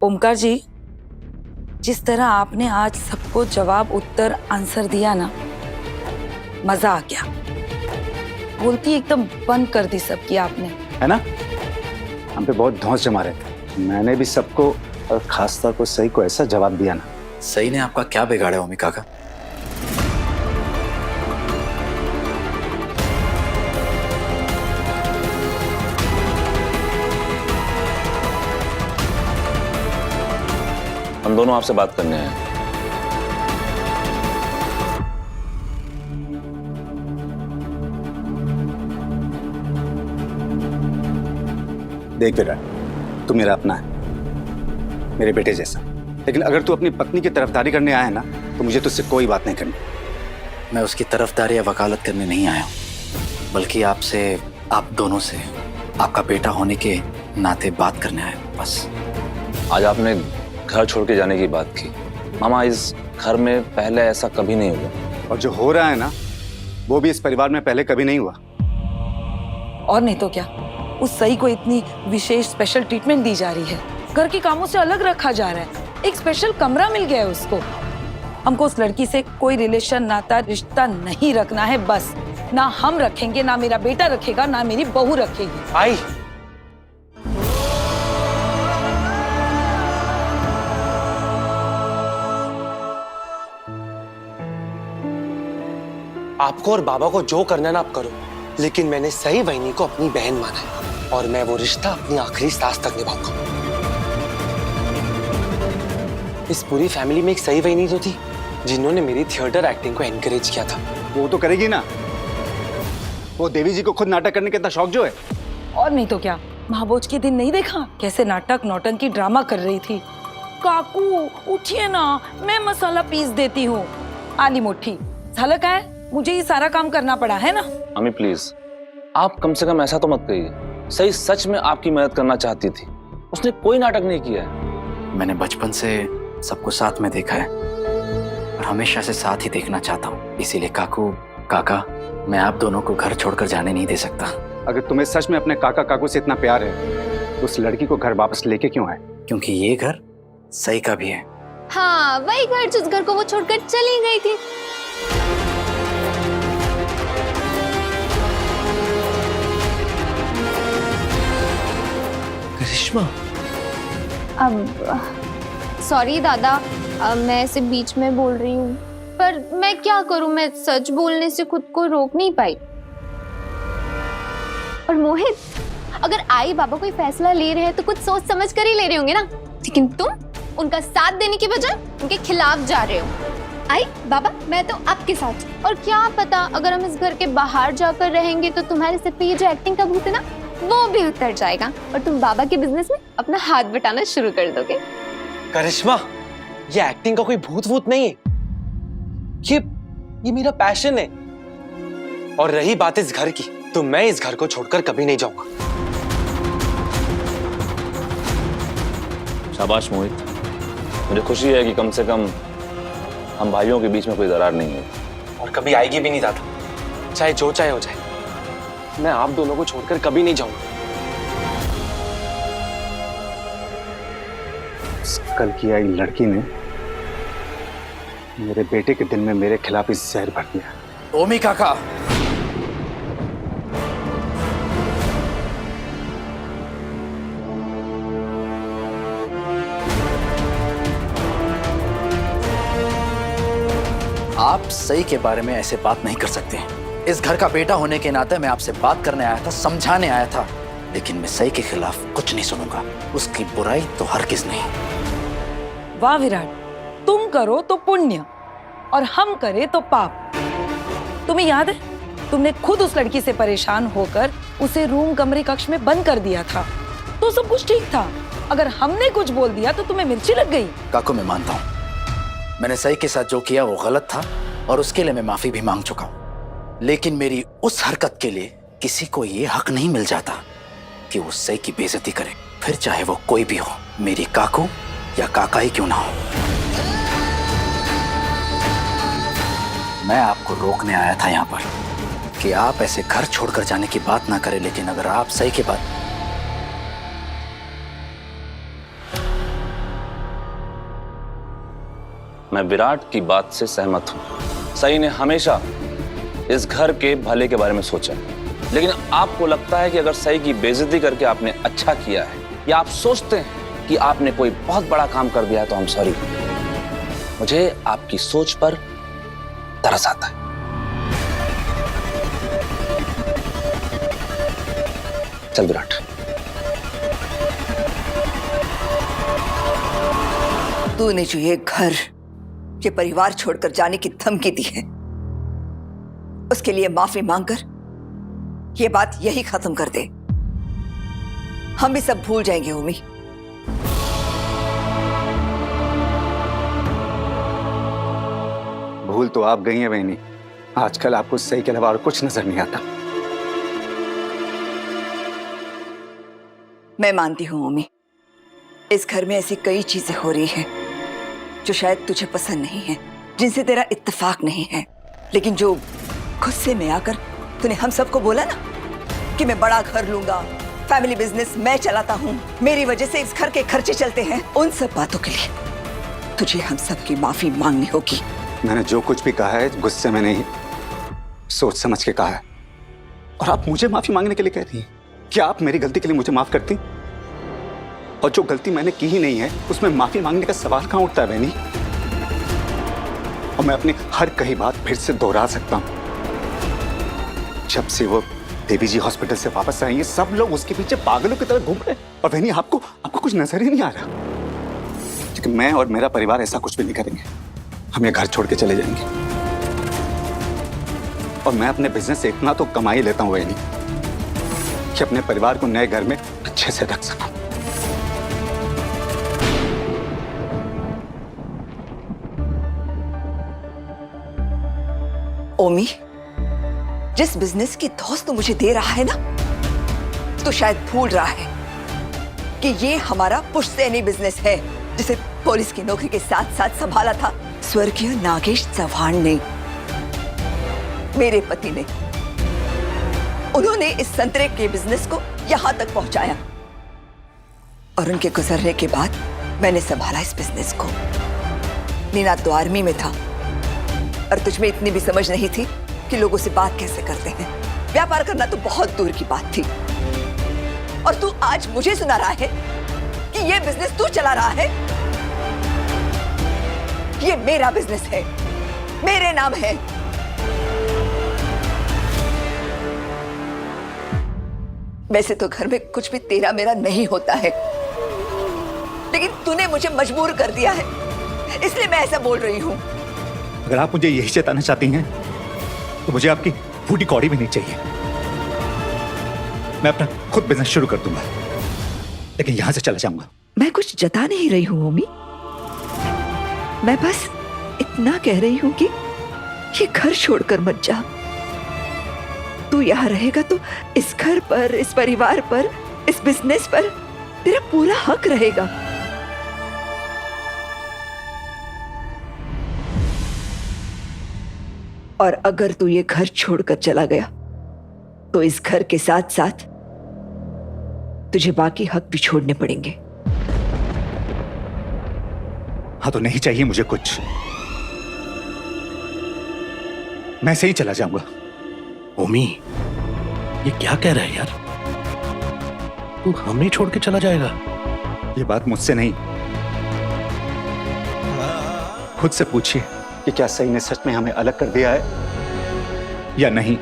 ओमकार जी, जिस तरह आपने आज सबको जवाब उत्तर आंसर दिया ना, मजा आ गया। बोलती एकदम बंद कर दी सबकी आपने, है ना? हम पे बहुत धौंस जमा रहे थे। मैंने भी सबको और खासतौर को सही को ऐसा जवाब दिया ना। सही ने आपका क्या बिगाड़ा ओमी काका? हम दोनों आपसे बात करने आए हैं। देख विराट, तू मेरा अपना है, मेरे बेटे जैसा। लेकिन अगर तू अपनी पत्नी की तरफदारी करने आया है ना, तो मुझे तुझसे कोई बात नहीं करनी। मैं उसकी तरफदारी या वकालत करने नहीं आया हूँ, बल्कि आपसे, आप दोनों से, आपका बेटा होने के नाते बात करने आया हूँ बस। आज आपने घर छोड़ के जाने की बात की। मामा, इस घर में पहले ऐसा कभी नहीं हुआ। और जो हो रहा है ना, वो भी इस परिवार में पहले कभी नहीं हुआ। और नहीं तो क्या, उस सही को इतनी विशेष स्पेशल ट्रीटमेंट दी जा रही है, घर के कामों से अलग रखा जा रहा है, एक स्पेशल कमरा मिल गया है उसको। हमको उस लड़की से कोई रिलेशन, नाता, रिश्ता नहीं रखना है बस। ना हम रखेंगे, ना मेरा बेटा रखेगा, ना मेरी बहू रखेगी। आई, आपको और बाबा को जो करना ना आप करो, लेकिन मैंने सही वहिनी को अपनी बहन माना है और मैं वो रिश्ता अपनी आखिरी सांस तक निभाऊंगा। इस पूरी फैमिली में एक सही वहिनी तो थी जिन्होंने मेरी थिएटर एक्टिंग को एनकरेज किया था। वो तो करेगी ना। वो देवी जी को खुद नाटक करने का इतना शौक जो है। और नहीं तो क्या, महाभोज के दिन नहीं देखा कैसे नाटक नौटंकी ड्रामा कर रही थी। काकू उठिए ना, मैं मसाला पीस देती हूँ। आली मुट्ठी झालं काय, मुझे ये सारा काम करना पड़ा है ना। अम्मी प्लीज, आप कम से कम ऐसा तो मत कहिए। सही सच में आपकी मदद करना चाहती थी, उसने कोई नाटक नहीं किया है। मैंने बचपन से सबको साथ में देखा है और हमेशा से साथ ही देखना चाहता हूँ। इसीलिए काकू, काका, मैं आप दोनों को घर छोड़कर जाने नहीं दे सकता। अगर तुम्हें सच में अपने काका काकू से इतना प्यार है, तो उस लड़की को घर वापस लेके क्यों आए? क्योंकि ये घर सही का भी है। हाँ, वही घर जिस घर को वो छोड़कर चली गई थी। करिश्मा, अब सॉरी दादा, मैं ऐसे बीच में बोल रही हूँ, पर मैं क्या करूँ, मैं सच बोलने से खुद को रोक नहीं पाई। और मोहित, अगर आई बाबा कोई फैसला ले रहे हैं तो कुछ सोच समझ कर ही ले रहे होंगे ना, लेकिन तुम उनका साथ देने की बजाय उनके खिलाफ जा रहे हो। आई बाबा, मैं तो आपके साथ, और क्या पता अगर हम इस घर के बाहर जाकर रहेंगे तो तुम्हारे सिर पे ये जो एक्टिंग का भूत है ना, वो भी उतर जाएगा और तुम बाबा के बिजनेस में अपना हाथ बटाना शुरू कर दोगे। करिश्मा, ये एक्टिंग का कोई भूत वूत नहीं है, ये मेरा पैशन है। और रही बात इस घर की, तो मैं इस घर को छोड़कर कभी नहीं जाऊंगा। शाबाश मोहित, मुझे खुशी है कि कम से कम हम भाइयों के बीच में कोई दरार नहीं है। और कभी आएगी भी नहीं दादा, चाहे जो चाहे हो जाए, मैं आप दोनों को छोड़कर कभी नहीं जाऊंगा। कल की आई लड़की ने मेरे बेटे के दिल में मेरे खिलाफ इस जहर भर दिया। ओमी काका, आप सही के बारे में ऐसे बात नहीं कर सकते। इस घर का बेटा होने के नाते मैं आपसे बात करने आया था, समझाने आया था, लेकिन मैं सही के खिलाफ कुछ नहीं सुनूंगा। उसकी बुराई तो हरगिज नहीं। वाह विराट, तुम करो तो पुण्य और हम करें तो पाप। तुम्हें याद है, तुमने खुद उस लड़की से परेशान होकर उसे रूम कमरे कक्ष में बंद कर दिया था, तो सब कुछ ठीक था। अगर हमने कुछ बोल दिया तो तुम्हें मिर्ची लग गई। काकू, मैं मानता हूँ मैंने सही के साथ जो किया वो गलत था और उसके लिए मैं माफी भी मांग चुका हूँ, लेकिन मेरी उस हरकत के लिए किसी को ये हक नहीं मिल जाता कि वो सही की बेइज्जती करे, फिर चाहे वो कोई भी हो, मेरी काकू या काका ही क्यों ना हो। मैं आपको रोकने आया था यहाँ पर कि आप ऐसे घर छोड़कर जाने की बात ना करें, लेकिन अगर आप सही के बाद मैं विराट की बात से सहमत हूं। सई ने हमेशा इस घर के भले के बारे में सोचा, लेकिन आपको लगता है कि अगर सई की बेइज्जती करके आपने अच्छा किया है, या आप सोचते हैं कि आपने कोई बहुत बड़ा काम कर दिया है, तो I'm सॉरी। मुझे आपकी सोच पर तरस आता है। चल विराट। तूने जो ये घर, ये परिवार छोड़कर जाने की धमकी दी है, उसके लिए माफी मांगकर ये बात यही खत्म कर दे। हम भी सब भूल जाएंगे उमी। भूल तो आप गई हैं बहनी। आजकल आपको सही के अलावा और कुछ नजर नहीं आता। मैं मानती हूं उमी, इस घर में ऐसी कई चीजें हो रही हैं जो शायद तुझे पसंद नहीं है, जिनसे तेरा इत्तेफाक नहीं है, लेकिन जो गुस्से में आकर तूने हम सबको बोला ना कि मैं बड़ा घर लूंगा, फैमिली बिजनेस मैं चलाता हूं, मेरी वजह से इस घर के खर्चे चलते हैं, उन सब बातों के लिए तुझे हम सबकी माफी मांगनी होगी। मैंने जो कुछ भी कहा है गुस्से में नहीं, सोच समझ के कहा है। और आप मुझे माफी मांगने के लिए कह रही हैं? क्या आप मेरी गलती के लिए मुझे माफ करती? और जो गलती मैंने की ही नहीं है उसमें माफी मांगने का सवाल कहां उठता है बहनी? और मैं अपनी हर कही बात फिर से दोहरा सकता हूं। जब से वो देवी जी हॉस्पिटल से वापस आई है, सब लोग उसके पीछे पागलों की तरह घूम रहे हैं। और बहनी आपको कुछ नजर ही नहीं आ रहा। क्योंकि मैं और मेरा परिवार ऐसा कुछ भी नहीं करेंगे। हम ये घर छोड़ के चले जाएंगे। और मैं अपने बिजनेस से इतना तो कमा ही लेता हूं बहनी कि अपने परिवार को नए घर में अच्छे से रख सकूं। ओमी, जिस बिजनेस की धौंस तू मुझे दे रहा है ना, तो शायद भूल रहा है कि ये हमारा पुश्तैनी बिजनेस है, जिसे पुलिस की नौकरी के साथ साथ संभाला था स्वर्गीय नागेश चौहान ने, मेरे पति ने। उन्होंने इस संतरे के बिजनेस को यहां तक पहुंचाया और उनके गुजरने के बाद मैंने संभाला इस बिजनेस को। नीना तो आर्मी में था और तुझमें इतनी भी समझ नहीं थी कि लोगों से बात कैसे करते हैं। व्यापार करना तो बहुत दूर की बात थी। और तू आज मुझे सुना रहा है कि ये बिजनेस तू चला रहा है। ये मेरा बिजनेस है, मेरे नाम है। वैसे तो घर में कुछ भी तेरा मेरा नहीं होता है, लेकिन तूने मुझे मजबूर कर दिया है, इसलिए मैं ऐसा बोल रही हूं। अगर आप मुझे यही चेताना चाहती हैं तो मुझे आपकी फूटी कौड़ी भी नहीं चाहिए। मैं अपना खुद बिजनेस शुरू कर दूंगा, लेकिन यहां से चला जाऊंगा। मैं कुछ जता नहीं रही हूं ओमी, मैं बस इतना कह रही हूं कि ये घर छोड़कर मत जा। तू यहां रहेगा तो इस घर पर, इस परिवार पर, इस बिजनेस पर तेरा पूरा हक रहेगा। और अगर तू ये घर छोड़कर चला गया तो इस घर के साथ साथ तुझे बाकी हक भी छोड़ने पड़ेंगे। हाँ, तो नहीं चाहिए मुझे कुछ, मैं ऐसे ही चला जाऊंगा। ओमी, ये क्या कह रहा है यार? तू हमें छोड़ के चला जाएगा? ये बात मुझसे नहीं, खुद से पूछिए कि क्या सही ने सच में हमें अलग कर दिया है या नहीं।